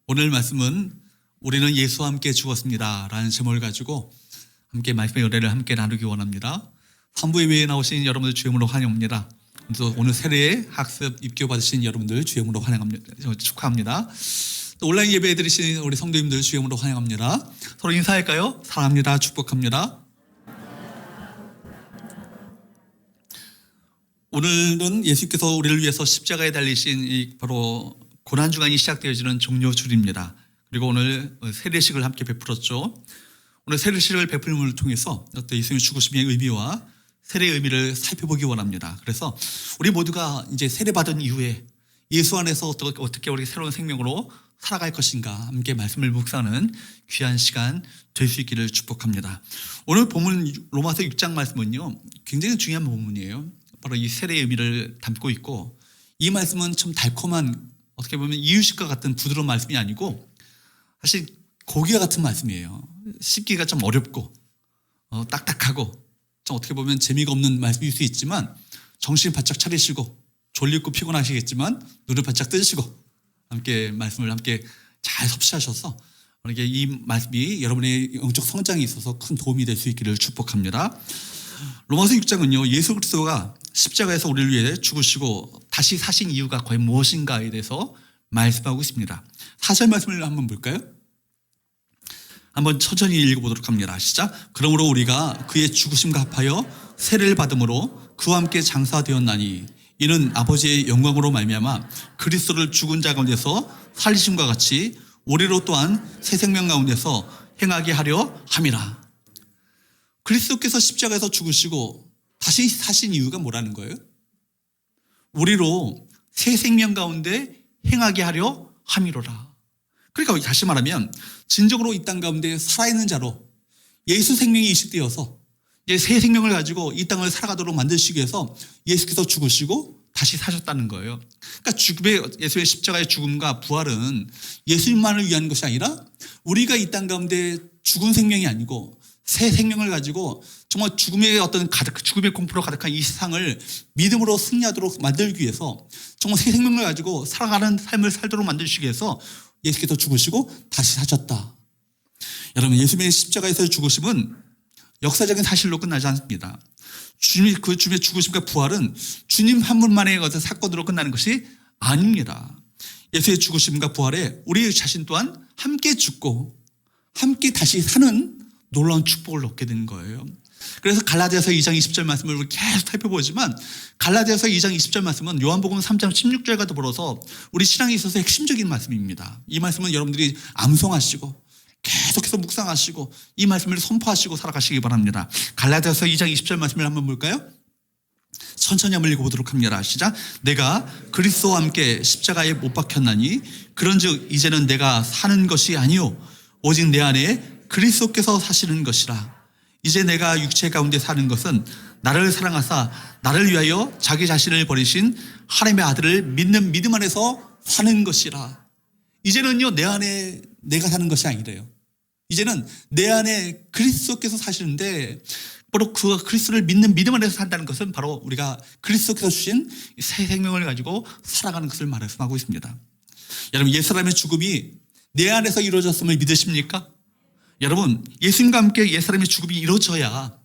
오늘 말씀은 우리는 예수와 함께 죽었습니다 라는 제목을 가지고 함께 말씀의 은혜를 함께 나누기 원합니다. 3부 예배에 나오신 여러분들 주임으로 환영합니다. 또 오늘 세례 학습 입교 받으신 여러분들 주임으로 환영합니다. 축하합니다. 또 온라인 예배에 들으신 우리 성도님들 주임으로 환영합니다. 서로 인사할까요? 사랑합니다. 축복합니다. 오늘은 예수께서 우리를 위해서 십자가에 달리신 이 바로 고난주간이 시작되어지는 종료줄입니다. 그리고 오늘 세례식을 함께 베풀었죠. 오늘 세례식을 베풀음을 통해서 예수님의 죽으심의 의미와 세례의 의미를 살펴보기 원합니다. 그래서 우리 모두가 이제 세례받은 이후에 예수 안에서 어떻게 우리 새로운 생명으로 살아갈 것인가 함께 말씀을 묵상하는 귀한 시간 될 수 있기를 축복합니다. 오늘 본문 로마서 6장 말씀은요, 굉장히 중요한 본문이에요. 바로 이 세례의 의미를 담고 있고, 이 말씀은 참 달콤한, 어떻게 보면 이유식과 같은 부드러운 말씀이 아니고 사실 고기와 같은 말씀이에요. 씹기가 좀 어렵고 딱딱하고 좀 어떻게 보면 재미가 없는 말씀일 수 있지만, 정신 바짝 차리시고 졸리고 피곤하시겠지만 눈을 바짝 뜨시고 함께 말씀을 함께 잘 섭취하셔서 이렇게 이 말씀이 여러분의 영적 성장에 있어서 큰 도움이 될 수 있기를 축복합니다. 로마서 6장은요, 예수 그리스도가 십자가에서 우리를 위해 죽으시고 다시 사신 이유가 과연 무엇인가에 대해서 말씀하고 있습니다. 4절 말씀을 한번 볼까요? 한번 천천히 읽어보도록 합니다. 시작. 그러므로 우리가 그의 죽으심과 합하여 세례를 받음으로 그와 함께 장사되었나니 이는 아버지의 영광으로 말미암아 그리스도를 죽은 자 가운데서 살리심과 같이 우리로 또한 새 생명 가운데서 행하게 하려 함이라. 그리스도께서 십자가에서 죽으시고 다시 사신 이유가 뭐라는 거예요? 우리로 새 생명 가운데 행하게 하려 함이로라. 그러니까 다시 말하면 진정으로 이 땅 가운데 살아있는 자로 예수 생명이 이식되어서 이제 새 생명을 가지고 이 땅을 살아가도록 만드시기 위해서 예수께서 죽으시고 다시 사셨다는 거예요. 그러니까 예수의 십자가의 죽음과 부활은 예수님만을 위한 것이 아니라 우리가 이 땅 가운데 죽은 생명이 아니고 새 생명을 가지고 정말 죽음의 죽음의 공포로 가득한 이 세상을 믿음으로 승리하도록 만들기 위해서 정말 새 생명을 가지고 살아가는 삶을 살도록 만드시기 위해서 예수께서 죽으시고 다시 사셨다. 여러분, 예수님의 십자가에서의 죽으심은 역사적인 사실로 끝나지 않습니다. 주님의 죽으심과 부활은 주님 한 분만의 어떤 사건으로 끝나는 것이 아닙니다. 예수의 죽으심과 부활에 우리 자신 또한 함께 죽고 함께 다시 사는 놀라운 축복을 얻게 되는 거예요. 그래서 갈라디아서 2장 20절 말씀을 우리 계속 살펴보지만, 갈라디아서 2장 20절 말씀은 요한복음 3장 16절과 더불어서 우리 신앙에 있어서 핵심적인 말씀입니다. 이 말씀은 여러분들이 암송하시고 계속해서 묵상하시고 이 말씀을 선포하시고 살아가시기 바랍니다. 갈라디아서 2장 20절 말씀을 한번 볼까요? 천천히 한번 읽어보도록 합니다. 시작. 내가 그리스도와 함께 십자가에 못 박혔나니 그런즉 이제는 내가 사는 것이 아니요 오직 내 안에 그리스도께서 사시는 것이라. 이제 내가 육체 가운데 사는 것은 나를 사랑하사 나를 위하여 자기 자신을 버리신 하나님의 아들을 믿는 믿음 안에서 사는 것이라. 이제는요, 내 안에 내가 사는 것이 아니래요. 이제는 내 안에 그리스도께서 사시는데, 바로 그 그리스도를 믿는 믿음 안에서 산다는 것은 바로 우리가 그리스도께서 주신 새 생명을 가지고 살아가는 것을 말씀하고 있습니다. 여러분, 옛사람의 죽음이 내 안에서 이루어졌음을 믿으십니까? 여러분, 예수님과 함께 옛사람의 죽음이 이루어져야,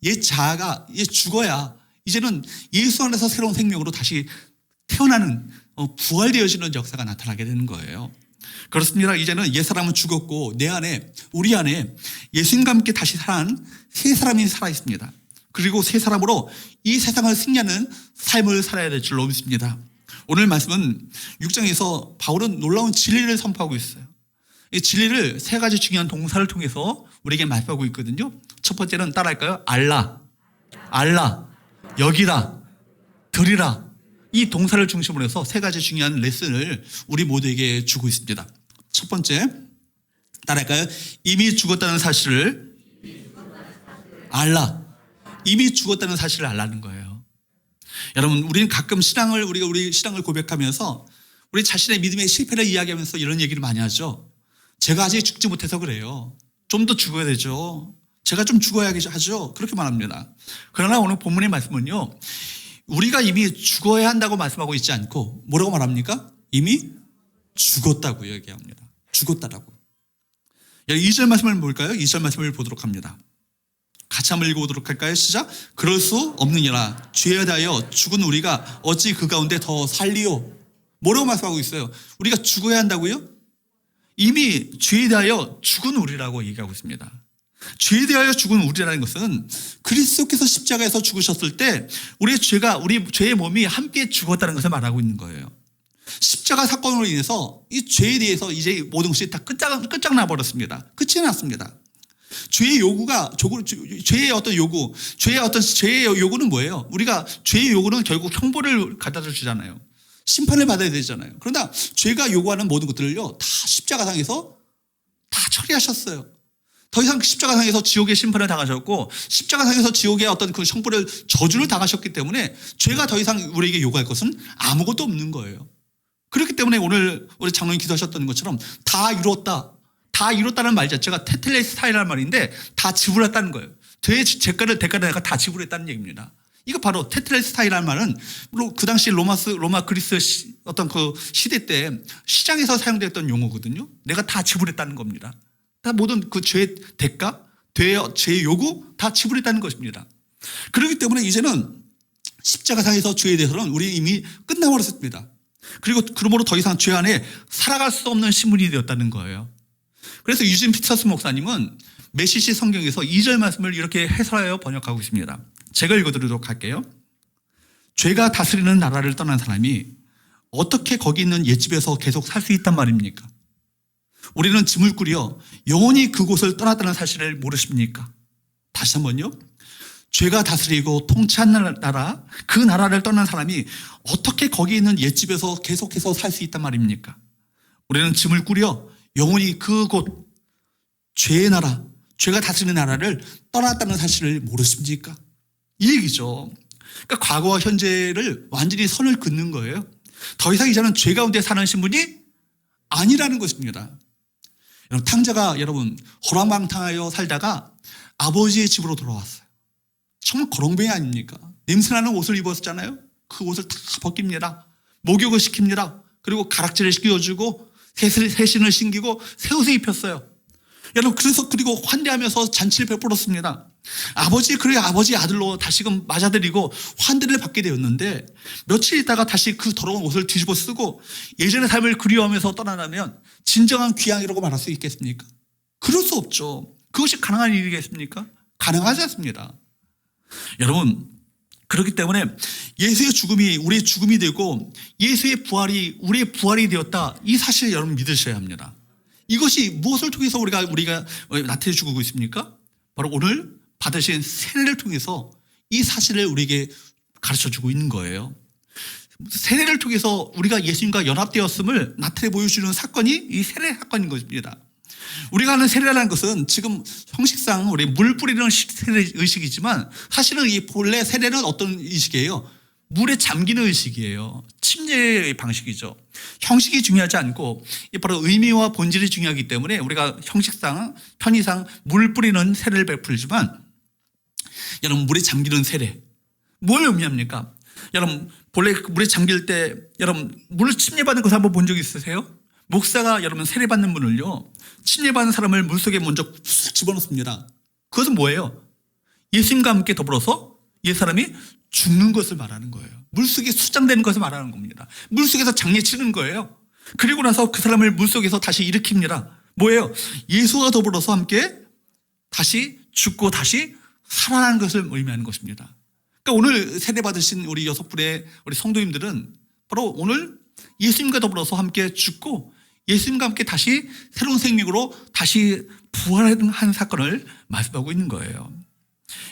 옛 자아가 죽어야 이제는 예수 안에서 새로운 생명으로 다시 태어나는 부활되어지는 역사가 나타나게 되는 거예요. 그렇습니다. 이제는 옛사람은 죽었고 내 안에, 우리 안에 예수님과 함께 다시 살아난 새 사람이 살아있습니다. 그리고 새 사람으로 이 세상을 승리하는 삶을 살아야 될 줄로 믿습니다. 오늘 말씀은 6장에서 바울은 놀라운 진리를 선포하고 있어요. 이 진리를 세 가지 중요한 동사를 통해서 우리에게 말씀하고 있거든요. 첫 번째는 따라할까요? 알라, 여기라, 들이라. 이 동사를 중심으로 해서 세 가지 중요한 레슨을 우리 모두에게 주고 있습니다. 첫 번째, 따라할까요? 이미 죽었다는 사실을 알라. 이미 죽었다는 사실을 알라는 거예요. 여러분, 우리는 가끔 우리가 우리 신앙을 고백하면서 우리 자신의 믿음의 실패를 이야기하면서 이런 얘기를 많이 하죠. 제가 아직 죽지 못해서 그래요. 좀 더 죽어야 되죠. 제가 좀 죽어야 하죠. 그렇게 말합니다. 그러나 오늘 본문의 말씀은요, 우리가 이미 죽어야 한다고 말씀하고 있지 않고 뭐라고 말합니까? 이미 죽었다고 얘기합니다. 죽었다라고. 2절 말씀을 볼까요? 2절 말씀을 보도록 합니다. 같이 한번 읽어보도록 할까요? 시작. 그럴 수 없느니라. 죄에 대하여 죽은 우리가 어찌 그 가운데 더 살리요? 뭐라고 말씀하고 있어요? 우리가 죽어야 한다고요? 이미 죄에 대하여 죽은 우리라고 얘기하고 있습니다. 죄에 대하여 죽은 우리라는 것은 그리스도께서 십자가에서 죽으셨을 때 우리 죄의 몸이 함께 죽었다는 것을 말하고 있는 거예요. 십자가 사건으로 인해서 이 죄에 대해서 이제 모든 것이 다 끝장나 버렸습니다. 끝이 났습니다. 죄의 요구는 뭐예요? 우리가 죄의 요구는 결국 형벌을 갖다 주잖아요. 심판을 받아야 되잖아요. 그러나 죄가 요구하는 모든 것들을요, 다 십자가상에서 다 처리하셨어요. 더 이상 십자가상에서 지옥의 심판을 당하셨고, 십자가상에서 지옥의 어떤 그 형벌을, 저주를 당하셨기 때문에 죄가 더 이상 우리에게 요구할 것은 아무것도 없는 거예요. 그렇기 때문에 오늘 우리 장로님 기도하셨던 것처럼 다 이뤘다. 다 이뤘다는 말 자체가 테텔레스타이라는 말인데 다 지불했다는 거예요. 대가를 내가 다 지불했다는 얘기입니다. 이거 바로 테텔레스타이라는 말은 그 당시 로마 그리스 어떤 그 시대 때 시장에서 사용됐던 용어거든요. 내가 다 지불했다는 겁니다. 다 모든 그 죄의 대가, 죄의 요구 다 지불했다는 것입니다. 그렇기 때문에 이제는 십자가상에서 죄에 대해서는 우리 이미 끝나버렸습니다. 그리고 그러므로 더 이상 죄 안에 살아갈 수 없는 신분이 되었다는 거예요. 그래서 유진 피터스 목사님은 메시지 성경에서 2절 말씀을 이렇게 해설하여 번역하고 있습니다. 제가 읽어드리도록 할게요. 죄가 다스리는 나라를 떠난 사람이 어떻게 거기 있는 옛집에서 계속 살 수 있단 말입니까? 우리는 짐을 꾸려 영원히 그곳을 떠났다는 사실을 모르십니까? 다시 한번요. 죄가 다스리고 통치하는 나라, 그 나라를 떠난 사람이 어떻게 거기 있는 옛집에서 계속해서 살 수 있단 말입니까? 우리는 짐을 꾸려 영원히 그곳, 죄의 나라, 죄가 다스리는 나라를 떠났다는 사실을 모르십니까? 이 얘기죠. 그러니까 과거와 현재를 완전히 선을 긋는 거예요. 더 이상 이제는 죄 가운데 사는 신분이 아니라는 것입니다. 탕자가 허랑방탕하여 살다가 아버지의 집으로 돌아왔어요. 정말 거렁뱅이 아닙니까? 냄새나는 옷을 입었잖아요. 그 옷을 다 벗깁니다. 목욕을 시킵니다. 그리고 가락지를 씌워주고 새신을 신기고 새 옷을 입혔어요. 여러분, 그리고 환대하면서 잔치를 베풀었습니다. 그래 아버지 아들로 다시금 맞아들이고 환대를 받게 되었는데, 며칠 있다가 다시 그 더러운 옷을 뒤집어 쓰고 예전의 삶을 그리워하면서 떠나면 진정한 귀향이라고 말할 수 있겠습니까? 그럴 수 없죠. 그것이 가능한 일이겠습니까? 가능하지 않습니다. 여러분, 그렇기 때문에 예수의 죽음이 우리의 죽음이 되고 예수의 부활이 우리의 부활이 되었다, 이 사실을 여러분 믿으셔야 합니다. 이것이 무엇을 통해서 우리가 나타내 주고 있습니까? 바로 오늘 받으신 세례를 통해서 이 사실을 우리에게 가르쳐 주고 있는 거예요. 세례를 통해서 우리가 예수님과 연합되었음을 나타내 보여주는 사건이 이 세례 사건인 것입니다. 우리가 하는 세례라는 것은 지금 형식상 우리 물 뿌리는 세례 의식이지만, 사실은 이 본래 세례는 어떤 의식이에요? 물에 잠기는 의식이에요. 침례의 방식이죠. 형식이 중요하지 않고 바로 의미와 본질이 중요하기 때문에 우리가 형식상, 편의상 물 뿌리는 세례를 베풀지만, 여러분, 물에 잠기는 세례, 뭘 의미합니까? 여러분, 본래 물에 잠길 때 여러분 물을 침례받는 것을 한번 본 적 있으세요? 목사가 여러분 세례받는 분을요, 침례받는 사람을 물속에 먼저 쑥 집어넣습니다. 그것은 뭐예요? 예수님과 함께 더불어서 이 사람이 죽는 것을 말하는 거예요. 물속에 수장되는 것을 말하는 겁니다. 물속에서 장례치는 거예요. 그리고 나서 그 사람을 물속에서 다시 일으킵니다. 뭐예요? 예수와 더불어서 함께 다시 죽고 다시 살아나는 것을 의미하는 것입니다. 그러니까 오늘 세례받으신 우리 6분의 우리 성도님들은 바로 오늘 예수님과 더불어서 함께 죽고 예수님과 함께 다시 새로운 생명으로 다시 부활한 사건을 말씀하고 있는 거예요.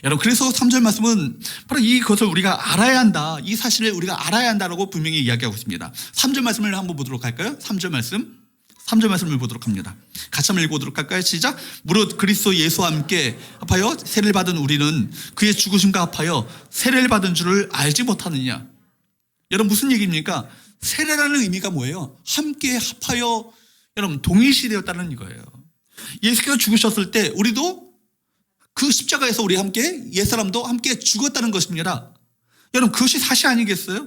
여러분, 그래서 3절 말씀은 바로 이것을 우리가 알아야 한다, 이 사실을 우리가 알아야 한다라고 분명히 이야기하고 있습니다. 3절 말씀을 한번 보도록 할까요? 3절 말씀을 보도록 합니다. 같이 한번 읽어보도록 할까요? 시작. 무릇 그리스도 예수와 함께 합하여 세례를 받은 우리는 그의 죽으심과 합하여 세례를 받은 줄을 알지 못하느냐. 여러분, 무슨 얘기입니까? 세례라는 의미가 뭐예요? 함께 합하여 여러분 동일시되었다는 이거예요. 예수께서 죽으셨을 때 우리도 그 십자가에서 우리 함께 옛사람도 함께 죽었다는 것입니다. 여러분, 그것이 사실 아니겠어요?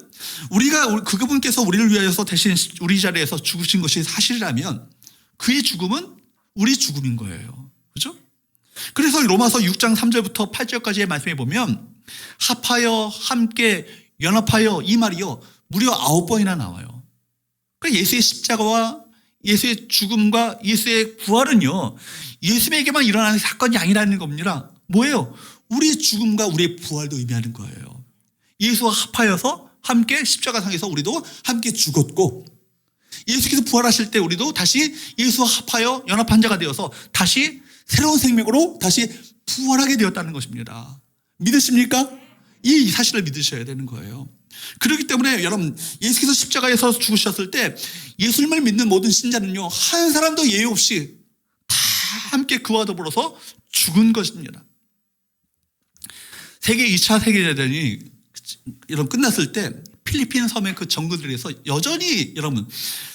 그분께서 우리를 위하여서 대신 우리 자리에서 죽으신 것이 사실이라면 그의 죽음은 우리 죽음인 거예요. 그죠? 그래서 로마서 6장 3절부터 8절까지의 말씀에 보면 합하여, 함께, 연합하여 이 말이요 무려 9번이나 나와요. 그러니까 예수의 십자가와 예수의 죽음과 예수의 부활은요 예수에게만 일어나는 사건이 아니라는 겁니다. 뭐예요? 우리의 죽음과 우리의 부활도 의미하는 거예요. 예수와 합하여서 함께 십자가상에서 우리도 함께 죽었고, 예수께서 부활하실 때 우리도 다시 예수와 합하여 연합한 자가 되어서 다시 새로운 생명으로 다시 부활하게 되었다는 것입니다. 믿으십니까? 이 사실을 믿으셔야 되는 거예요. 그렇기 때문에 여러분, 예수께서 십자가에서 죽으셨을 때 예수님을 믿는 모든 신자는요 한 사람도 예외 없이 다 함께 그와 더불어서 죽은 것입니다. 세계 2차 세계대전이 여러분 끝났을 때 필리핀 섬의 그 정글들에서 여전히 여러분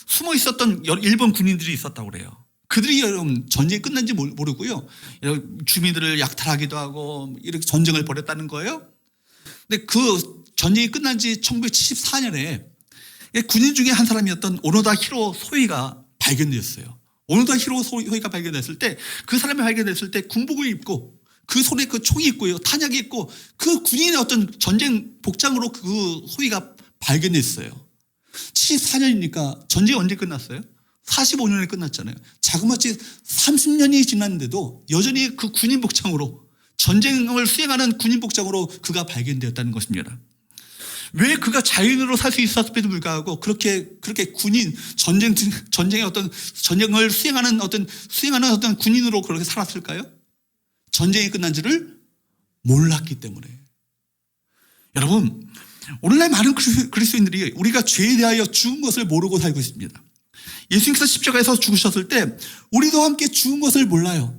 숨어 있었던 일본 군인들이 있었다고 그래요. 그들이 여러분 전쟁이 끝난지 모르고요 주민들을 약탈하기도 하고 이렇게 전쟁을 벌였다는 거예요. 근데 그 전쟁이 끝난 지 1974년에 군인 중에 한 사람이었던 오노다 히로 소이가 발견되었어요. 오노다 히로 소이가 발견됐을 때, 그 사람이 발견됐을 때 군복을 입고 그 손에 그 총이 있고요, 탄약이 있고 그 군인의 어떤 전쟁 복장으로 그 소이가 발견됐어요. 74년이니까 전쟁이 언제 끝났어요? 45년에 끝났잖아요. 자그마치 30년이 지났는데도 여전히 그 군인 복장으로, 전쟁을 수행하는 군인 복장으로 그가 발견되었다는 것입니다. 왜 그가 자연으로 살 수 있었음에도 불구하고 그렇게 군인, 전쟁의 어떤 전쟁을 수행하는 어떤 군인으로 그렇게 살았을까요? 전쟁이 끝난지를 몰랐기 때문에. 여러분, 오늘날 많은 그리스도인들이 우리가 죄에 대하여 죽은 것을 모르고 살고 있습니다. 예수님께서 십자가에서 죽으셨을 때 우리도 함께 죽은 것을 몰라요.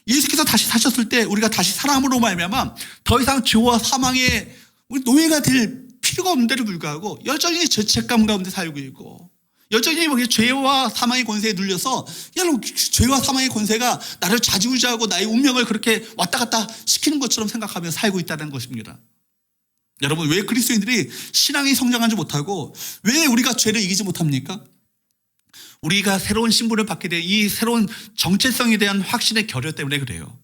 예수께서 다시 사셨을 때 우리가 다시 사람으로 말미암아 더 이상 죄와 사망의 노예가 될 필요가 없는데도 불구하고 여전히 죄책감 가운데 살고 있고, 여전히 죄와 사망의 권세에 눌려서 여러분 죄와 사망의 권세가 나를 좌지우지하고 나의 운명을 그렇게 왔다 갔다 시키는 것처럼 생각하며 살고 있다는 것입니다. 여러분, 왜 그리스도인들이 신앙이 성장하지 못하고 왜 우리가 죄를 이기지 못합니까? 우리가 새로운 신분을 받게 된 이 새로운 정체성에 대한 확신의 결여 때문에 그래요.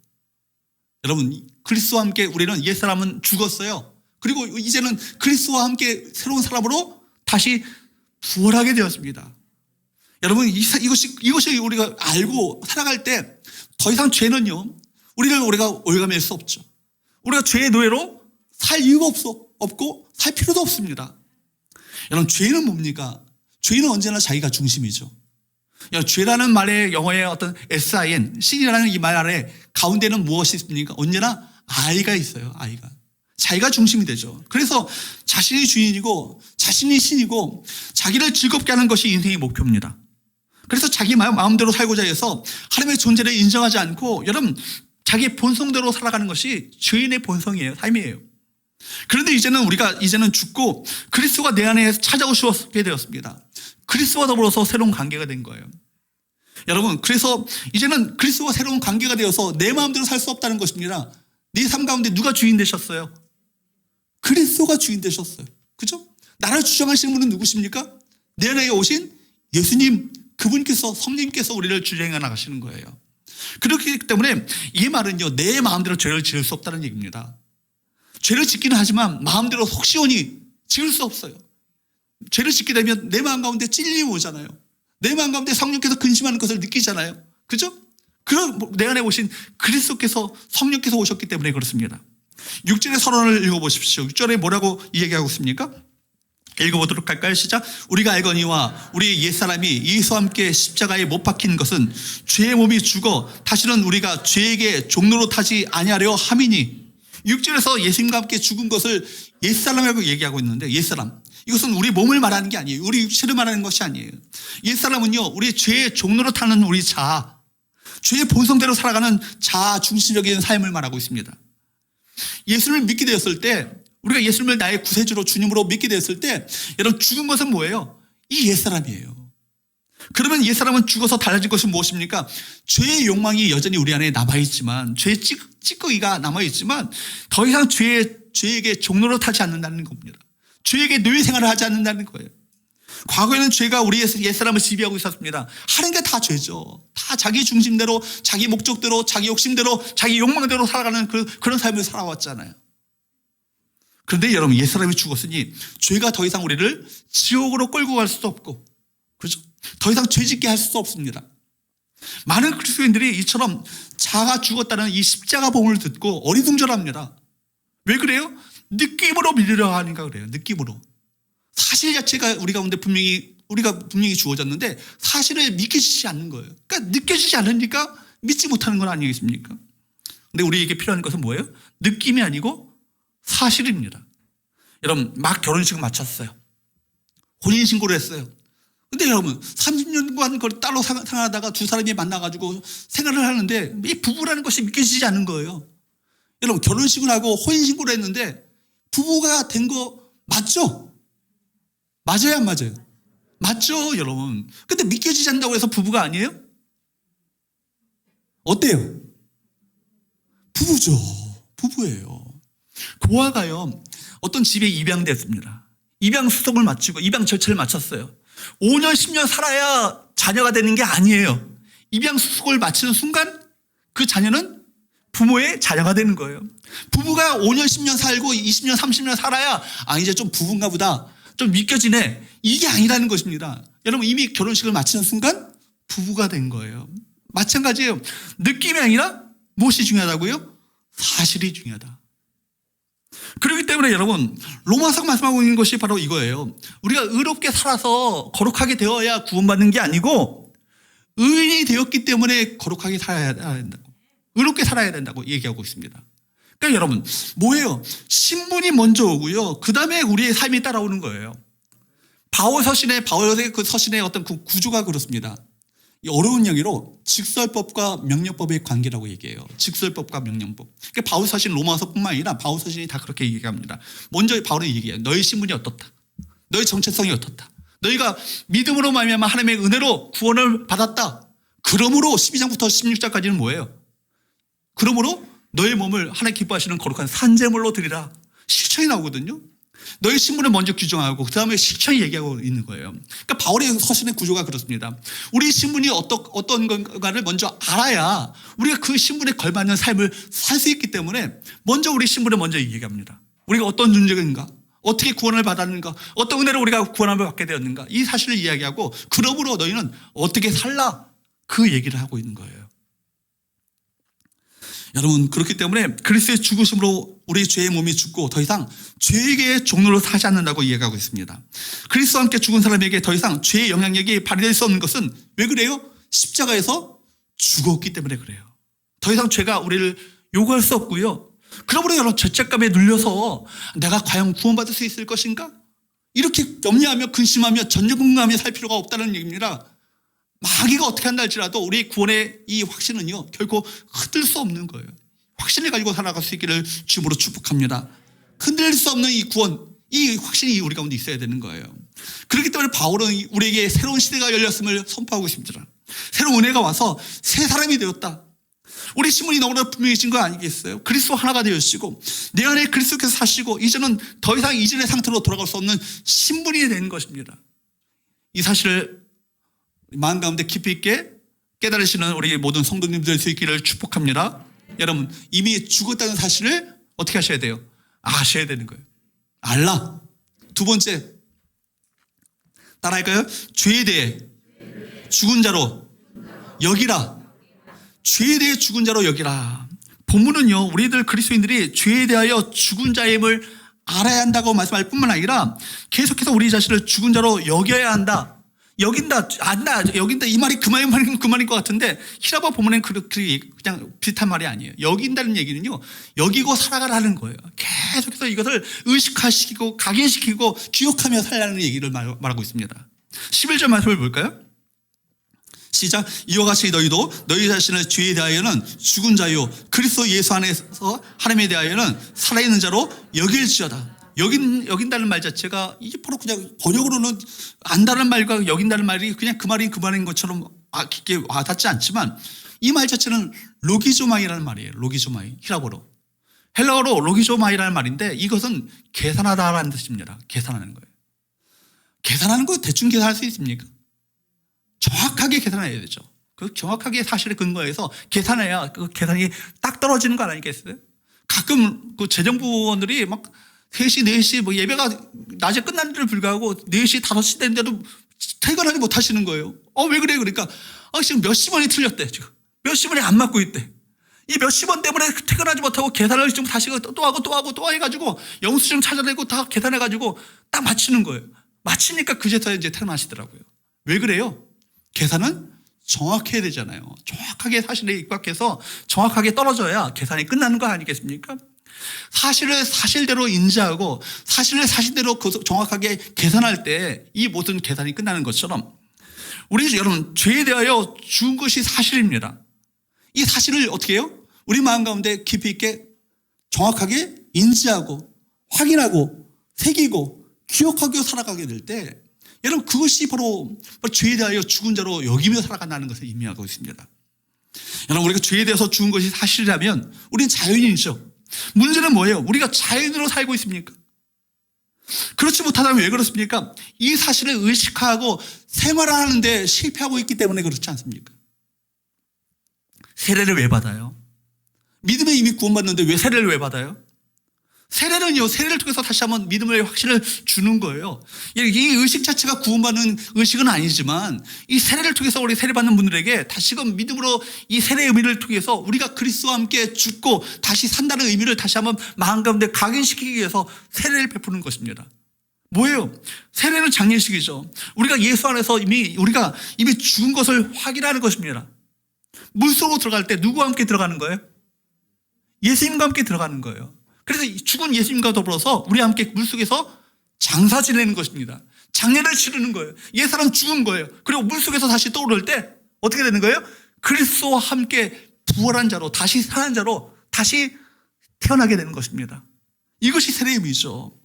여러분, 그리스도와 함께 우리는 옛사람은 죽었어요. 그리고 이제는 그리스도와 함께 새로운 사람으로 다시 부활하게 되었습니다. 여러분, 이것이 우리가 알고 살아갈 때 더 이상 죄는요 우리가 올가맬 수 없죠. 우리가 죄의 노예로 살 이유가 없고 살 필요도 없습니다. 여러분, 죄는 뭡니까? 죄는 언제나 자기가 중심이죠. 죄라는 말의 영어의 어떤 sin, sin이라는 이 말 아래 가운데는 무엇이 있습니까? 언제나 I가 있어요. I가. 자기가 중심이 되죠. 그래서 자신이 주인이고 자신이 신이고 자기를 즐겁게 하는 것이 인생의 목표입니다. 그래서 자기 마음대로 살고자 해서 하나님의 존재를 인정하지 않고 여러분 자기의 본성대로 살아가는 것이 죄인의 본성이에요. 삶이에요. 그런데 이제는 죽고 그리스도가 내 안에 찾아오시게 되었습니다. 그리스도와 더불어서 새로운 관계가 된 거예요. 여러분, 그래서 이제는 그리스도와 새로운 관계가 되어서 내 마음대로 살 수 없다는 것입니다. 네 삶 가운데 누가 주인 되셨어요? 그리스도가 주인 되셨어요. 그죠? 나를 주장하시는 분은 누구십니까? 내 안에 오신 예수님, 그분께서, 성령님께서 우리를 주장해 나가시는 거예요. 그렇기 때문에 이 말은요, 내 마음대로 죄를 지을 수 없다는 얘기입니다. 죄를 짓기는 하지만 마음대로 속시원히 지을 수 없어요. 죄를 짓게 되면 내 마음 가운데 찔림이 오잖아요. 내 마음 가운데 성령께서 근심하는 것을 느끼잖아요. 그죠? 그런 내 안에 오신 그리스도께서, 성령께서 오셨기 때문에 그렇습니다. 6절의 선언을 읽어보십시오. 6절에 뭐라고 이야기하고 있습니까? 읽어보도록 할까요? 시작. 우리가 알거니와 우리 옛사람이 예수와 함께 십자가에 못 박힌 것은 죄의 몸이 죽어 다시는 우리가 죄에게 종로로 타지 아니하려 함이니. 6절에서 예수님과 함께 죽은 것을 옛사람이라고 얘기하고 있는데, 옛사람, 이것은 우리 몸을 말하는 게 아니에요. 우리 육체를 말하는 것이 아니에요. 옛사람은요 우리 죄의 종로로 타는 우리 자아, 죄의 본성대로 살아가는 자아 중심적인 삶을 말하고 있습니다. 예수를 믿게 되었을 때, 우리가 예수님을 나의 구세주로 주님으로 믿게 되었을 때 여러분, 죽은 것은 뭐예요? 이 옛사람이에요. 그러면 옛사람은 죽어서 달라질 것은 무엇입니까? 죄의 욕망이 여전히 우리 안에 남아있지만, 죄의 찌꺼기가 남아있지만 더 이상 죄에게 종로로 타지 않는다는 겁니다. 죄에게 노예 생활을 하지 않는다는 거예요. 과거에는 죄가 우리 옛사람을 지배하고 있었습니다. 하는 게 다 죄죠. 다 자기 중심대로, 자기 목적대로, 자기 욕심대로, 자기 욕망대로 살아가는 그런 삶을 살아왔잖아요. 그런데 여러분, 옛사람이 죽었으니 죄가 더 이상 우리를 지옥으로 끌고 갈 수도 없고, 그렇죠? 더 이상 죄짓게 할 수도 없습니다. 많은 그리스도인들이 이처럼 자가 죽었다는 이 십자가 복음을 듣고 어리둥절합니다. 왜 그래요? 느낌으로 믿으려 하니까 그래요. 느낌으로. 사실 자체가 우리 가운데 우리가 분명히 주어졌는데 사실을 믿기지 않는 거예요. 그러니까 느껴지지 않으니까 믿지 못하는 건 아니겠습니까? 근데 우리에게 필요한 것은 뭐예요? 느낌이 아니고 사실입니다. 여러분, 막 결혼식을 마쳤어요. 혼인신고를 했어요. 근데 여러분, 30년간 그걸 따로 생활하다가 두 사람이 만나가지고 생활을 하는데 이 부부라는 것이 믿겨지지 않는 거예요. 여러분, 결혼식을 하고 혼인신고를 했는데 부부가 된 거 맞죠? 맞아요, 안 맞아요? 맞죠, 여러분. 근데 믿겨지지 않는다고 해서 부부가 아니에요? 어때요? 부부죠. 부부예요. 고아가요, 어떤 집에 입양됐습니다. 입양 수속을 마치고 입양 절차를 마쳤어요. 5년, 10년 살아야 자녀가 되는 게 아니에요. 입양 수속을 마치는 순간 그 자녀는 부모의 자녀가 되는 거예요. 부부가 5년, 10년 살고 20년, 30년 살아야 이제 좀 부부인가 보다, 좀 믿겨지네, 이게 아니라는 것입니다. 여러분, 이미 결혼식을 마치는 순간 부부가 된 거예요. 마찬가지예요. 느낌이 아니라 무엇이 중요하다고요? 사실이 중요하다. 그렇기 때문에 여러분, 로마서가 말씀하고 있는 것이 바로 이거예요. 우리가 의롭게 살아서 거룩하게 되어야 구원받는 게 아니고 의인이 되었기 때문에 거룩하게 살아야 된다고, 의롭게 살아야 된다고 얘기하고 있습니다. 그러니까 여러분, 뭐예요? 신분이 먼저 오고요, 그 다음에 우리의 삶이 따라오는 거예요. 바울의 그 서신의 어떤 그 구조가 그렇습니다. 이 어려운 영어로 직설법과 명령법의 관계라고 얘기해요. 직설법과 명령법. 그러니까 바울 서신 로마서뿐만 아니라 바울 서신이 다 그렇게 얘기합니다. 먼저 바울이 얘기해요. 너희 신분이 어떻다. 너희 정체성이 어떻다. 너희가 믿음으로 말미암아 하나님의 은혜로 구원을 받았다. 그러므로 12장부터 16장까지는 뭐예요? 그러므로 너희 몸을 하나님 기뻐하시는 거룩한 산제물로 드리라. 실천이 나오거든요. 너의 신분을 먼저 규정하고 그 다음에 실천이 얘기하고 있는 거예요. 그러니까 바울의 서신의 구조가 그렇습니다. 우리 신분이 어떤 건가를 먼저 알아야 우리가 그 신분에 걸맞는 삶을 살 수 있기 때문에 먼저 우리 신분을 먼저 얘기합니다. 우리가 어떤 존재인가, 어떻게 구원을 받았는가, 어떤 은혜로 우리가 구원을 받게 되었는가, 이 사실을 이야기하고 그러므로 너희는 어떻게 살라, 그 얘기를 하고 있는 거예요. 여러분, 그렇기 때문에 그리스도의 죽으심으로 우리 죄의 몸이 죽고 더 이상 죄에게 종로로 사지 않는다고 이야기하고 있습니다. 그리스도와 함께 죽은 사람에게 더 이상 죄의 영향력이 발휘될 수 없는 것은 왜 그래요? 십자가에서 죽었기 때문에 그래요. 더 이상 죄가 우리를 요구할 수 없고요. 그러므로 여러분, 죄책감에 눌려서 내가 과연 구원받을 수 있을 것인가? 이렇게 염려하며 근심하며 전전긍긍하며 살 필요가 없다는 얘기입니다. 마귀가 어떻게 한다 할지라도 우리 구원의 이 확신은요, 결코 흔들 수 없는 거예요. 확신을 가지고 살아갈 수 있기를 주님으로 축복합니다. 흔들릴 수 없는 이 구원, 이 확신이 우리 가운데 있어야 되는 거예요. 그렇기 때문에 바울은 우리에게 새로운 시대가 열렸음을 선포하고 있습니다. 새로운 은혜가 와서 새 사람이 되었다. 우리 신분이 너무나 분명해진 거 아니겠어요? 그리스도 하나가 되었시고 내 안에 그리스도께서 사시고 이제는 더 이상 이전의 상태로 돌아갈 수 없는 신분이 된 것입니다. 이 사실을 마음 가운데 깊이 있게 깨달으시는 우리 모든 성도님들 수 있기를 축복합니다. 여러분, 이미 죽었다는 사실을 어떻게 하셔야 돼요? 아셔야 되는 거예요. 알라. 두 번째, 따라할까요? 죄에 대해 죽은 자로 여기라. 죄에 대해 죽은 자로 여기라. 본문은요, 우리들 그리스도인들이 죄에 대하여 죽은 자임을 알아야 한다고 말씀할 뿐만 아니라 계속해서 우리 자신을 죽은 자로 여겨야 한다. 여긴다, 안다, 여긴다, 이 말이 그 말인 것 같은데 히라보 본문엔 그냥 비슷한 말이 아니에요. 여긴다는 얘기는요, 여기고 살아가라는 거예요. 계속해서 이것을 의식화시키고 각인시키고 기억하며 살라는 얘기를 말하고 있습니다. 11절 말씀을 볼까요? 시작. 이와 같이 너희도 너희 자신을 죄에 대하여는 죽은 자요 그리스도 예수 안에서 하나님에 대하여는 살아있는 자로 여길지어다. 여긴다는 말 자체가 이게 바로 그냥 번역으로는 안다는 말과 여긴다는 말이 그냥 그 말인 것처럼 깊게 와닿지 않지만 이 말 자체는 로기조마이라는 말이에요. 로기조마이, 히라보로. 헬라어로 로기조마이라는 말인데 이것은 계산하다라는 뜻입니다. 계산하는 거예요. 계산하는 거 대충 계산할 수 있습니까? 정확하게 계산해야 되죠. 그 정확하게 사실에 근거해서 계산해야 그 계산이 딱 떨어지는 거 아니겠어요? 가끔 그 재정부원들이 막 3시, 4시 뭐 예배가 낮에 끝난 줄 불구하고 4시, 5시 됐는데도 퇴근하지 못하시는 거예요. 왜 그래? 그러니까 지금 몇십 원이 틀렸대. 지금 몇십 원이 안 맞고 있대. 이 몇십 원 때문에 퇴근하지 못하고 계산을 좀 다시 또 하고 또 해가지고 영수증 찾아내고 다 계산해가지고 딱 맞추는 거예요. 맞히니까 그제서야 이제 퇴근하시더라고요. 왜 그래요? 계산은 정확해야 되잖아요. 정확하게 사실에 입각해서 정확하게 떨어져야 계산이 끝나는 거 아니겠습니까? 사실을 사실대로 인지하고 사실을 사실대로 정확하게 계산할 때 이 모든 계산이 끝나는 것처럼 우리 여러분 죄에 대하여 죽은 것이 사실입니다. 이 사실을 어떻게 해요? 우리 마음 가운데 깊이 있게 정확하게 인지하고 확인하고 새기고 기억하고 살아가게 될 때 여러분 그것이 바로 죄에 대하여 죽은 자로 여기며 살아간다는 것을 의미하고 있습니다. 여러분 우리가 죄에 대해서 죽은 것이 사실이라면 우리는 자연인이죠. 문제는 뭐예요? 우리가 자연으로 살고 있습니까? 그렇지 못하다면 왜 그렇습니까? 이 사실을 의식하고 생활하는데 실패하고 있기 때문에 그렇지 않습니까? 세례를 왜 받아요? 믿음에 이미 구원받는데 왜 세례를 왜 받아요? 세례는요, 세례를 통해서 다시 한번 믿음의 확신을 주는 거예요. 이 의식 자체가 구원받는 의식은 아니지만 이 세례를 통해서 우리 세례받는 분들에게 다시금 믿음으로 이 세례의 의미를 통해서 우리가 그리스도와 함께 죽고 다시 산다는 의미를 다시 한번 마음 가운데 각인시키기 위해서 세례를 베푸는 것입니다. 뭐예요? 세례는 장례식이죠. 우리가 예수 안에서 우리가 이미 죽은 것을 확인하는 것입니다. 물속으로 들어갈 때 누구와 함께 들어가는 거예요? 예수님과 함께 들어가는 거예요. 그래서 죽은 예수님과 더불어서 우리와 함께 물속에서 장사 지내는 것입니다. 장례를 치르는 거예요. 옛 사람 죽은 거예요. 그리고 물속에서 다시 떠오를 때 어떻게 되는 거예요? 그리스도와 함께 부활한 자로 다시 사는 자로 다시 태어나게 되는 것입니다. 이것이 세례의 의미죠.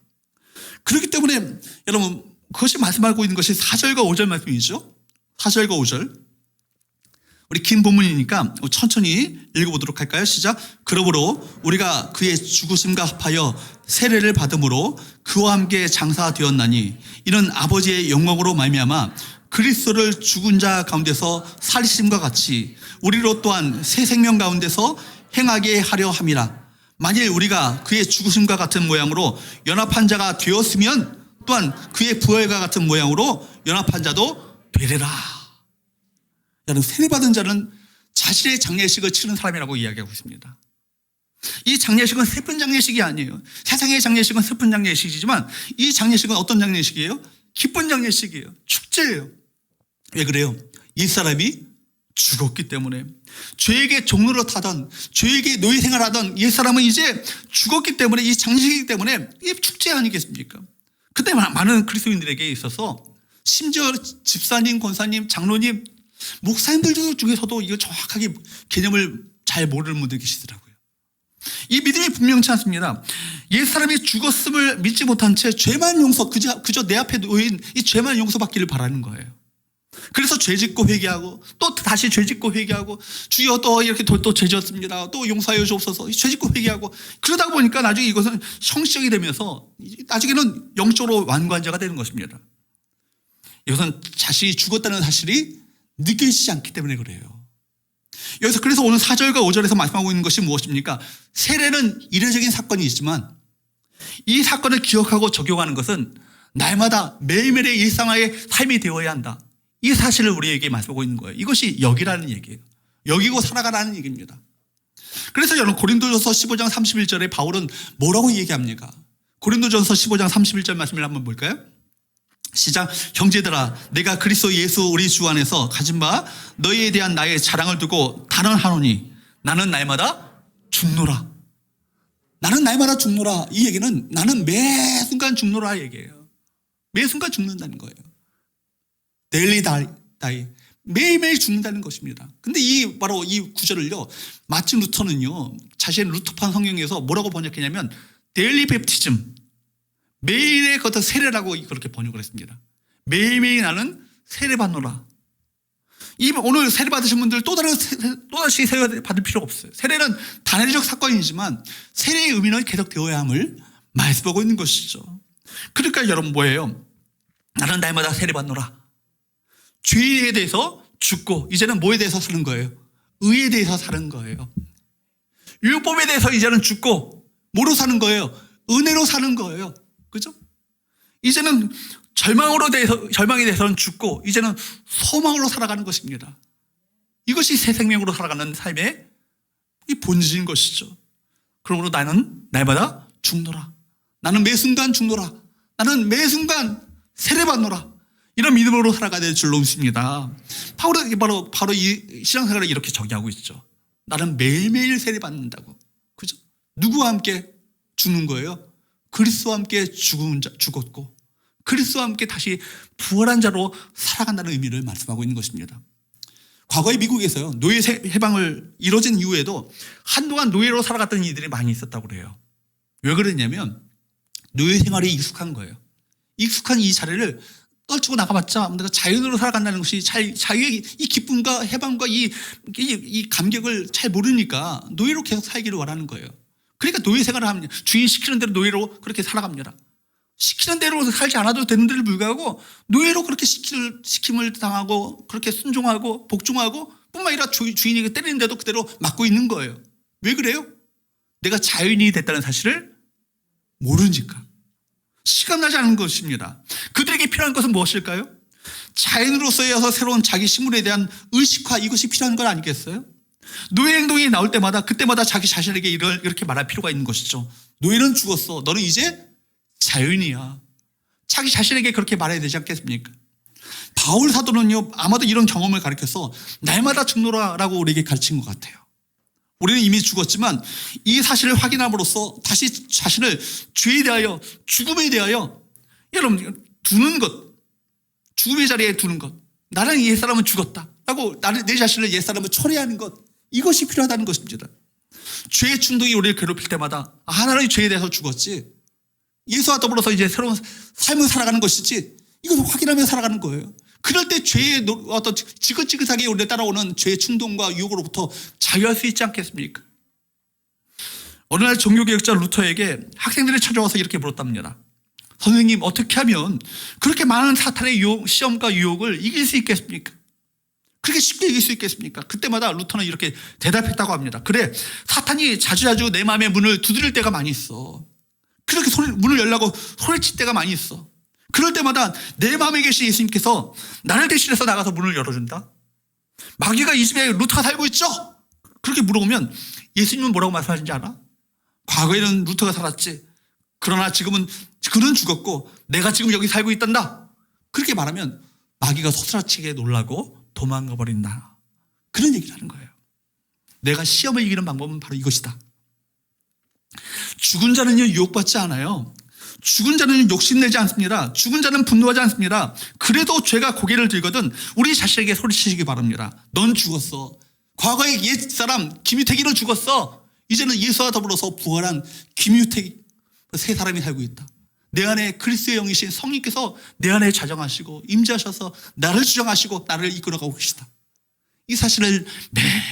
그렇기 때문에 여러분 그것이 말씀하고 있는 것이 4절과 5절 말씀이죠. 4절과 5절 우리 긴 본문이니까 천천히 읽어보도록 할까요? 시작. 그러므로 우리가 그의 죽으심과 합하여 세례를 받음으로 그와 함께 장사되었나니 이는 아버지의 영광으로 말미암아 그리스도를 죽은 자 가운데서 살리심과 같이 우리로 또한 새 생명 가운데서 행하게 하려 함이라. 만일 우리가 그의 죽으심과 같은 모양으로 연합한 자가 되었으면 또한 그의 부활과 같은 모양으로 연합한 자도 되리라. 여러분 세례받은 자는 자신의 장례식을 치른 사람이라고 이야기하고 있습니다. 이 장례식은 슬픈 장례식이 아니에요. 세상의 장례식은 슬픈 장례식이지만 이 장례식은 어떤 장례식이에요? 기쁜 장례식이에요. 축제예요. 왜 그래요? 이 사람이 죽었기 때문에 죄에게 종로를 타던 죄에게 노예 생활하던 이 사람은 이제 죽었기 때문에 이 장례식이기 때문에 이 축제 아니겠습니까? 그때 많은 그리스도인들에게 있어서 심지어 집사님, 권사님, 장로님 목사님들 중에서도 이거 정확하게 개념을 잘 모르는 분들이 계시더라고요. 이 믿음이 분명치 않습니다. 옛사람이 죽었음을 믿지 못한 채 죄만 용서, 그저 내 앞에 놓인 이 죄만 용서받기를 바라는 거예요. 그래서 죄 짓고 회개하고 또 다시 죄 짓고 회개하고 주여 또 이렇게 또 죄 지었습니다. 또 용서하여 주옵소서. 죄 짓고 회개하고 그러다 보니까 나중에 이것은 형식이 되면서 나중에는 영적으로 완고한 자가 되는 것입니다. 이것은 자신이 죽었다는 사실이 느껴지지 않기 때문에 그래요. 여기서 그래서 오늘 4절과 5절에서 말씀하고 있는 것이 무엇입니까? 세례는 이례적인 사건이 있지만 이 사건을 기억하고 적용하는 것은 날마다 매일매일의 일상화의 삶이 되어야 한다. 이 사실을 우리에게 말씀하고 있는 거예요. 이것이 여기라는 얘기예요. 여기고 살아가라는 얘기입니다. 그래서 여러분 고린도전서 15장 31절에 바울은 뭐라고 얘기합니까? 고린도전서 15장 31절 말씀을 한번 볼까요? 시작. 형제들아 내가 그리스도 예수 우리 주 안에서 가진 바 너희에 대한 나의 자랑을 두고 단언하노니 나는 날마다 죽노라. 나는 날마다 죽노라. 이 얘기는 나는 매 순간 죽노라 얘기예요. 매 순간 죽는다는 거예요. 데일리 다이. 매일매일 죽는다는 것입니다. 근데 바로 이 구절을요 마틴 루터는요 자신의 루터판 성경에서 뭐라고 번역했냐면 데일리 베프티즘, 매일의 것을 세례라고 그렇게 번역을 했습니다. 매일매일 나는 세례받노라. 오늘 세례 받으신 분들 또다시 세례 받을 필요가 없어요. 세례는 단회적 사건이지만 세례의 의미는 계속 되어야 함을 말씀하고 있는 것이죠. 그러니까 여러분 뭐예요? 나는 날마다 세례받노라. 죄에 대해서 죽고 이제는 뭐에 대해서 사는 거예요? 의에 대해서 사는 거예요. 율법에 대해서 이제는 죽고 뭐로 사는 거예요? 은혜로 사는 거예요. 그죠? 이제는 절망에 대해서는 죽고 이제는 소망으로 살아가는 것입니다. 이것이 새 생명으로 살아가는 삶의 이 본질인 것이죠. 그러므로 나는 날마다 죽노라. 나는 매 순간 죽노라. 나는 매 순간 세례받노라. 이런 믿음으로 살아가야 될 줄로 믿습니다. 바로 이 신앙생활을 이렇게 정의하고 있죠. 나는 매일매일 세례받는다고. 그죠? 누구와 함께 죽는 거예요? 그리스도와 함께 죽었고 그리스도와 함께 다시 부활한 자로 살아간다는 의미를 말씀하고 있는 것입니다. 과거에 미국에서요, 노예 해방을 이루어진 이후에도 한동안 노예로 살아갔던 이들이 많이 있었다고 그래요. 왜 그러냐면 노예 생활에 익숙한 거예요. 익숙한 이 자리를 떨치고 나가봤자 내가 자연으로 살아간다는 것이 자유의 이 기쁨과 해방과 이 감격을 잘 모르니까 노예로 계속 살기를 원하는 거예요. 그러니까 노예 생활을 합니다. 주인 시키는 대로 노예로 그렇게 살아갑니다. 시키는 대로 살지 않아도 되는 데를 불구하고 노예로 그렇게 시킴을 당하고 그렇게 순종하고 복종하고 뿐만 아니라 주인에게 때리는데도 그대로 맞고 있는 거예요. 왜 그래요? 내가 자유인이 됐다는 사실을 모르니까. 시간 나지 않은 것입니다. 그들에게 필요한 것은 무엇일까요? 자연으로서의 새로운 자기 신분에 대한 의식화, 이것이 필요한 건 아니겠어요? 노예 행동이 나올 때마다 그때마다 자기 자신에게 이렇게 말할 필요가 있는 것이죠. 노예는 죽었어. 너는 이제 자연이야. 자기 자신에게 그렇게 말해야 되지 않겠습니까? 바울 사도는요, 아마도 이런 경험을 가르쳐서 날마다 죽노라라고 우리에게 가르친 것 같아요. 우리는 이미 죽었지만 이 사실을 확인함으로써 다시 자신을 죄에 대하여, 죽음에 대하여 여러분 두는 것, 죽음의 자리에 두는 것, 나는 옛사람은 죽었다 라고 내 자신을 옛사람을 초래하는 것, 이것이 필요하다는 것입니다. 죄의 충동이 우리를 괴롭힐 때마다 나는 죄에 대해서 죽었지, 예수와 더불어서 이제 새로운 삶을 살아가는 것이지, 이것을 확인하며 살아가는 거예요. 그럴 때 죄의 어떤 지긋지긋하게 우리를 따라오는 죄의 충동과 유혹으로부터 자유할 수 있지 않겠습니까? 어느 날 종교개혁자 루터에게 학생들이 찾아와서 이렇게 물었답니다. 선생님, 어떻게 하면 그렇게 많은 사탄의 시험과 유혹을 이길 수 있겠습니까? 그렇게 쉽게 이길 수 있겠습니까? 그때마다 루터는 이렇게 대답했다고 합니다. 그래, 사탄이 자주자주 내 마음의 문을 두드릴 때가 많이 있어. 그렇게 문을 열라고 소리칠 때가 많이 있어. 그럴 때마다 내 마음에 계신 예수님께서 나를 대신해서 나가서 문을 열어준다. 마귀가 이 집에 루터가 살고 있죠? 그렇게 물어보면 예수님은 뭐라고 말씀하신지 알아? 과거에는 루터가 살았지. 그러나 지금은 그는 죽었고 내가 지금 여기 살고 있단다. 그렇게 말하면 마귀가 소스라치게 놀라고 도망가 버린다. 그런 얘기를 하는 거예요. 내가 시험을 이기는 방법은 바로 이것이다. 죽은 자는요, 유혹받지 않아요. 죽은 자는 욕심내지 않습니다. 죽은 자는 분노하지 않습니다. 그래도 죄가 고개를 들거든 우리 자신에게 소리치시기 바랍니다. 넌 죽었어. 과거의 옛사람 김유택이는 죽었어. 이제는 예수와 더불어서 부활한 김유택, 세 사람이 살고 있다. 내 안에 그리스도의 영이신 성령께서 내 안에 자정하시고 임재하셔서 나를 주정하시고 나를 이끌어가고 계시다. 이 사실을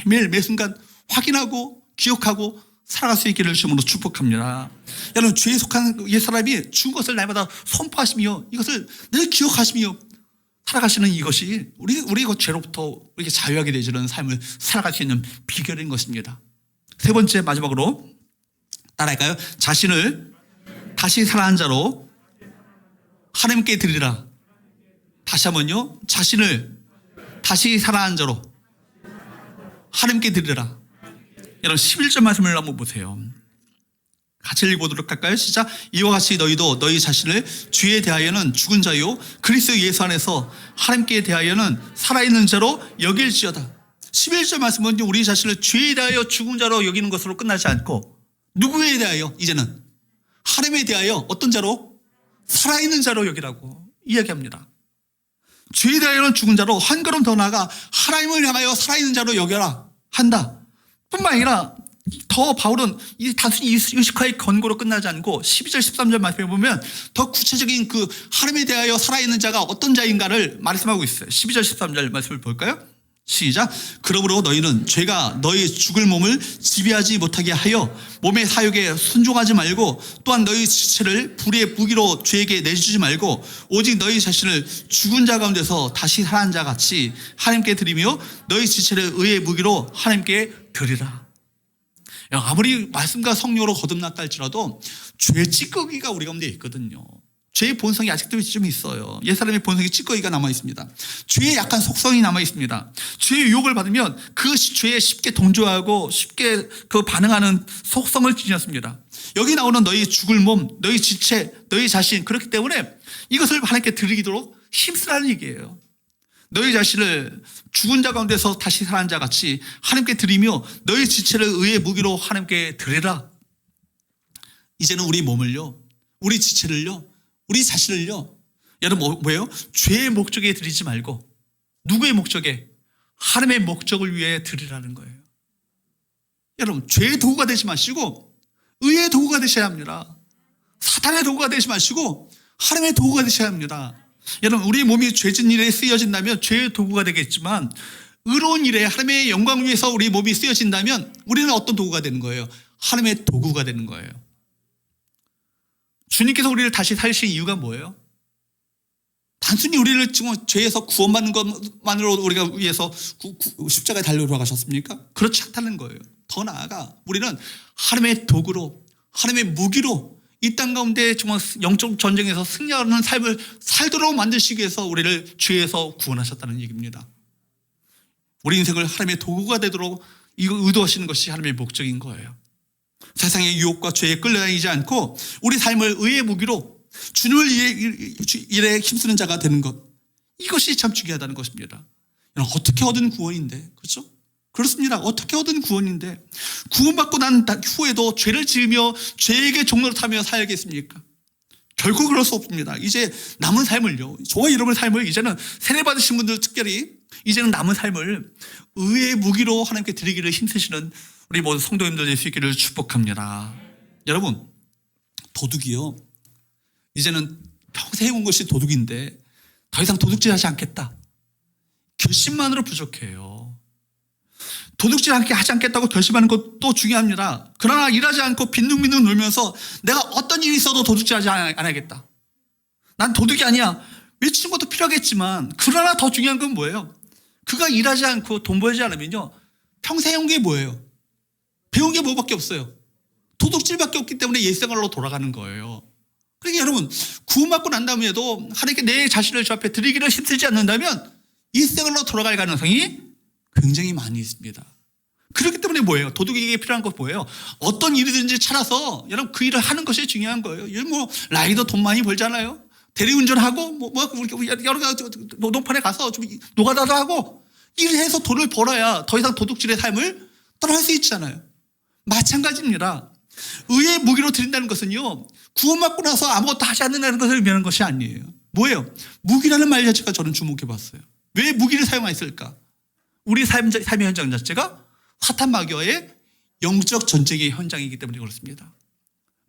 매일 매순간 확인하고 기억하고 살아갈 수 있기를 주님으로 축복합니다. 여러분, 죄에 속한 옛사람이 죽은 것을 날마다 선포하시며 이것을 늘 기억하시며 살아가시는 이것이 우리가 죄로부터 이렇게 자유하게 되지는 삶을 살아갈 수 있는 비결인 것입니다. 세 번째, 마지막으로 따라할까요? 자신을 다시 살아난 자로 하나님께 드리라. 다시 한번요. 자신을 다시 살아난 자로 하나님께 드리라. 여러분, 11절 말씀을 한번 보세요. 같이 읽어보도록 할까요? 시작. 이와 같이 너희도 너희 자신을 죄에 대하여는 죽은 자요 그리스도 예수 안에서 하나님께 대하여는 살아있는 자로 여길지어다. 11절 말씀은 우리 자신을 죄에 대하여 죽은 자로 여기는 것으로 끝나지 않고 누구에 대하여? 이제는 하나님에 대하여 어떤 자로? 살아있는 자로 여기라고 이야기합니다. 죄에 대하여는 죽은 자로 한 걸음 더 나아가 하나님을 향하여 살아있는 자로 여겨라 한다. 뿐만 아니라 더 바울은 단순히 의식화의 권고로 끝나지 않고 12절 13절 말씀에 보면 더 구체적인 그 하나님에 대하여 살아있는 자가 어떤 자인가를 말씀하고 있어요. 12절 13절 말씀을 볼까요? 시작. 그러므로 너희는 죄가 너희 죽을 몸을 지배하지 못하게 하여 몸의 사욕에 순종하지 말고 또한 너희 지체를 불의 무기로 죄에게 내주지 말고 오직 너희 자신을 죽은 자 가운데서 다시 살아난 자 같이 하나님께 드리며 너희 지체를 의의 무기로 하나님께 드리라. 아무리 말씀과 성령으로 거듭났다 할지라도 죄 찌꺼기가 우리 가운데 있거든요. 죄의 본성이 아직도 좀 있어요. 옛사람의 본성이 찌꺼기가 남아있습니다. 죄의 약한 속성이 남아있습니다. 죄의 유혹을 받으면 그 죄에 쉽게 동조하고 쉽게 그 반응하는 속성을 지녔습니다. 여기 나오는 너희 죽을 몸, 너희 지체, 너희 자신, 그렇기 때문에 이것을 하나님께 드리도록 힘쓰라는 얘기예요. 너희 자신을 죽은 자 가운데서 다시 살아난 자 같이 하나님께 드리며 너희 지체를 의의 무기로 하나님께 드리라. 이제는 우리 몸을요, 우리 지체를요, 우리 자신을요, 여러분 뭐예요? 죄의 목적에 드리지 말고 누구의 목적에? 하나님의 목적을 위해 드리라는 거예요. 여러분 죄의 도구가 되지 마시고 의의 도구가 되셔야 합니다. 사탄의 도구가 되지 마시고 하나님의 도구가 되셔야 합니다. 여러분 우리 몸이 죄진 일에 쓰여진다면 죄의 도구가 되겠지만 의로운 일에 하나님의 영광을 위해서 우리 몸이 쓰여진다면 우리는 어떤 도구가 되는 거예요? 하나님의 도구가 되는 거예요. 주님께서 우리를 다시 살리신 이유가 뭐예요? 단순히 우리를 지금 죄에서 구원받는 것만으로 우리가 위해서 십자가에 달려 돌아가셨습니까? 그렇지 않다는 거예요. 더 나아가 우리는 하나님의 도구로, 하나님의 무기로 이 땅 가운데 정말 영적 전쟁에서 승리하는 삶을 살도록 만드시기 위해서 우리를 죄에서 구원하셨다는 얘기입니다. 우리 인생을 하나님의 도구가 되도록 이거 의도하시는 것이 하나님의 목적인 거예요. 세상의 유혹과 죄에 끌려다니지 않고 우리 삶을 의의 무기로 주님을 일에 힘쓰는 자가 되는 것, 이것이 참 중요하다는 것입니다. 어떻게 얻은 구원인데, 그렇죠? 그렇습니다. 어떻게 얻은 구원인데 구원받고 난 후에도 죄를 지으며 죄에게 종로를 타며 살겠습니까? 결코 그럴 수 없습니다. 이제 남은 삶을요, 저와 여러분의 삶을 이제는 세례받으신 분들 특별히 이제는 남은 삶을 의의 무기로 하나님께 드리기를 힘쓰시는 우리 모든 성도님들 될 수 있기를 축복합니다. 여러분, 도둑이요, 이제는 평생 해온 것이 도둑인데 더 이상 도둑질하지 않겠다, 결심만으로 부족해요. 도둑질 하지 않겠다고 결심하는 것도 중요합니다. 그러나 일하지 않고 빈둥빈둥 놀면서 내가 어떤 일이 있어도 도둑질하지 않아야겠다, 난 도둑이 아니야, 외치는 것도 필요하겠지만 그러나 더 중요한 건 뭐예요? 그가 일하지 않고 돈 벌지 않으면요, 평생 해온 게 뭐예요? 배운 게 뭐밖에 없어요? 도둑질밖에 없기 때문에 옛생활로 돌아가는 거예요. 그러니까 여러분, 구원받고 난 다음에도 하나님께 내 자신을 주 앞에 드리기를 힘쓰지 않는다면 옛생활로 돌아갈 가능성이 굉장히 많이 있습니다. 그렇기 때문에 뭐예요? 도둑에게 필요한 것 뭐예요? 어떤 일이든지 찾아서 여러분 그 일을 하는 것이 중요한 거예요. 뭐 라이더 돈 많이 벌잖아요. 대리운전하고 여러 가지 노동판에 가서 좀 노가다도 하고 일을 해서 돈을 벌어야 더 이상 도둑질의 삶을 떠날 수 있잖아요. 마찬가지입니다. 의의 무기로 드린다는 것은요, 구원받고 나서 아무것도 하지 않는다는 것을 의미하는 것이 아니에요. 뭐예요? 무기라는 말 자체가 저는 주목해 봤어요. 왜 무기를 사용했을까? 우리 삶의 현장 자체가 사탄 마귀와의 영적 전쟁의 현장이기 때문에 그렇습니다.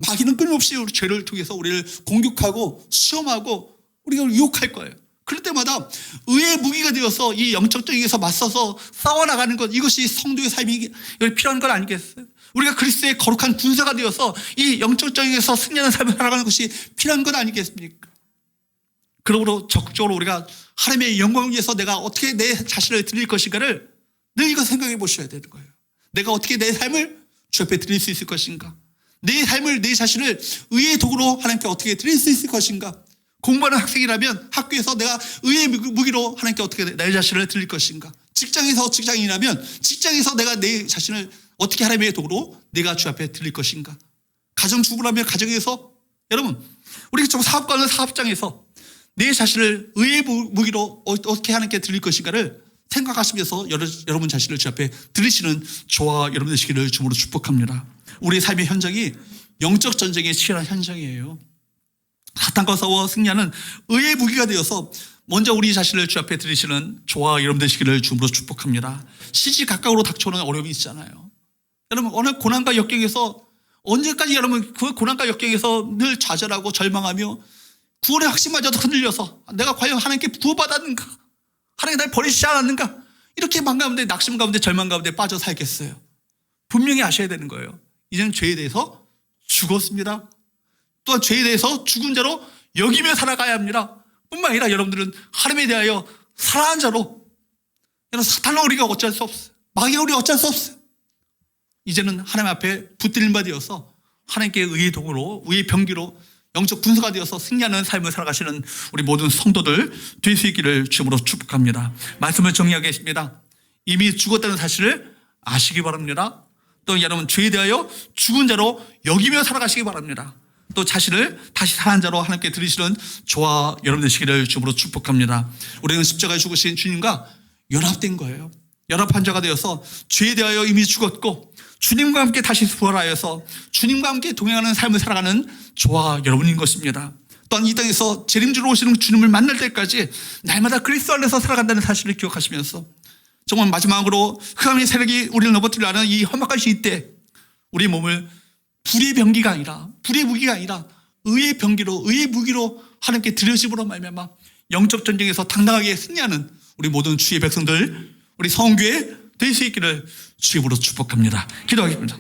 마귀는 끊임없이 우리 죄를 통해서 우리를 공격하고 시험하고 우리가 유혹할 거예요. 그럴 때마다 의의 무기가 되어서 이 영적 전쟁에서 맞서서 싸워나가는 것, 이것이 성도의 삶이 필요한 건 아니겠어요? 우리가 그리스도의 거룩한 군사가 되어서 이 영적 전쟁에서 승리하는 삶을 살아가는 것이 필요한 건 아니겠습니까? 그러므로 적극적으로 우리가 하나님의 영광을 위해서 내가 어떻게 내 자신을 드릴 것인가를 늘 이거 생각해 보셔야 되는 거예요. 내가 어떻게 내 삶을 주 앞에 드릴 수 있을 것인가? 내 삶을, 내 자신을 의의 도구로 하나님께 어떻게 드릴 수 있을 것인가? 공부하는 학생이라면 학교에서 내가 의의 무기로 하나님께 어떻게 내 자신을 드릴 것인가? 직장인이라면 직장에서 내가 내 자신을 어떻게 하나님의 도구로 내가 주 앞에 드릴 것인가? 가정주부라면 가정에서, 여러분 우리 좀 사업가는 사업장에서 내 자신을 의의 무기로 어떻게 하나님께 드릴 것인가를 생각하시면서 여러분 자신을 주 앞에 드리시는 저와 여러분 되시기를 주님으로 축복합니다. 우리의 삶의 현장이 영적 전쟁에 치열한 현장이에요. 사탄과 싸워 승리하는 의의 무기가 되어서 먼저 우리 자신을 주 앞에 드리시는 저와 여러분 되시기를 주님으로 축복합니다. 시시 각각으로 닥쳐오는 어려움이 있잖아요. 여러분 어느 고난과 역경에서 언제까지 여러분 그 고난과 역경에서 늘 좌절하고 절망하며 구원의 확신마저도 흔들려서 내가 과연 하나님께 구원받았는가? 하나님 날 버리시지 않았는가? 이렇게 만 가운데, 낙심 가운데, 절망 가운데 빠져 살겠어요? 분명히 아셔야 되는 거예요. 이제는 죄에 대해서 죽었습니다. 또한 죄에 대해서 죽은 자로 여기며 살아가야 합니다. 뿐만 아니라 여러분들은 하나님에 대하여 살아난 자로, 여러분 사탄은 우리가 어쩔 수 없어요. 마귀가 우리가 어쩔 수 없어요. 이제는 하나님 앞에 붙들린 바 되어서 하나님께 의의 도구로, 의의 병기로 영적 군사가 되어서 승리하는 삶을 살아가시는 우리 모든 성도들 될 수 있기를 주님으로 축복합니다. 말씀을 정리하겠습니다. 이미 죽었다는 사실을 아시기 바랍니다. 또 여러분 죄에 대하여 죽은 자로 여기며 살아가시기 바랍니다. 또 자신을 다시 살아난 자로 하나님께 드리시는 저와 여러분 되시기를 주님으로 축복합니다. 우리는 십자가에 죽으신 주님과 연합된 거예요. 연합한 자가 되어서 죄에 대하여 이미 죽었고 주님과 함께 다시 부활하여서 주님과 함께 동행하는 삶을 살아가는 저와 여러분인 것입니다. 또한 이 땅에서 재림주로 오시는 주님을 만날 때까지 날마다 그리스도 안에서 살아간다는 사실을 기억하시면서 정말 마지막으로 흑암의 세력이 우리를 넘어뜨리려 하는 이 험악한 시대, 우리 몸을 불의 병기가 아니라, 불의 무기가 아니라 의의 병기로, 의의 무기로 하나님께 드려짐으로 말미암아 영적 전쟁에서 당당하게 승리하는 우리 모든 주의 백성들, 우리 성교회 될 수 있기를 주님으로 축복합니다. 기도하겠습니다.